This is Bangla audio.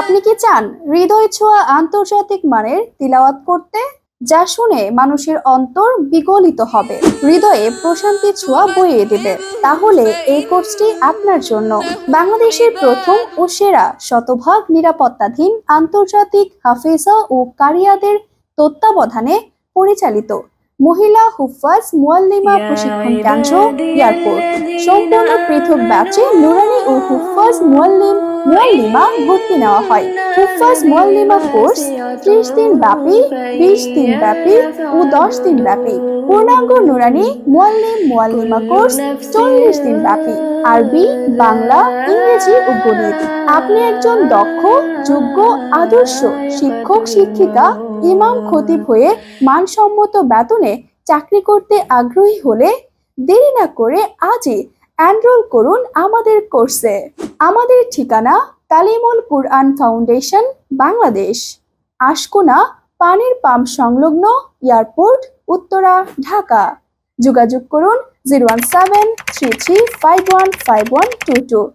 আপনি কি চান হৃদয় ছোঁয়া আন্তর্জাতিক মানের তিলাওয়াত করতে, যা শুনে মানুষের অন্তর বিগলিত হবে, হৃদয়ে প্রশান্তি ছোঁয়া বইয়ে দেবে? তাহলে এই কোর্সটি আপনার জন্য। বাংলাদেশের প্রথম ও সেরা শতভাগ নিরাপত্তাধীন আন্তর্জাতিক হাফেজা ও কারিয়াদের তত্ত্বাবধানে পরিচালিত মহিলা হুফাজ মুআল্লিমা প্রশিক্ষণ কেন্দ্র, এয়ারপোর্ট। সম্পূর্ণ পৃথক ব্যাচে নুরানি ও হুফাজ মুআল্লিমা ভর্তি নেওয়া হয়। হুফাজ মুআল্লিমা কোর্স 30 দিন ব্যাপী, 20 দিন ব্যাপী ও 10 দিন ব্যাপী। পূর্ণাঙ্গ নুরানি মুআল্লিমা কোর্স 40 দিন ব্যাপী, আরবি, বাংলা, ইংরেজি ও গণিত। আপনি একজন দক্ষ, যোগ্য, আদর্শ শিক্ষক শিক্ষিকা, ইমাম খতিব হয়ে মানসম্মত বেতনে চাকরি করতে আগ্রহী হলে দেরি না করে আজই এনরোল করুন আমাদের কোর্সে। আমাদের ঠিকানা তালিমুল কুরআন ফাউন্ডেশন, বাংলাদেশ, আশকোনা পানির পাম্প সংলগ্ন, এয়ারপোর্ট, উত্তরা, ঢাকা। যোগাযোগ করুন 01733515122।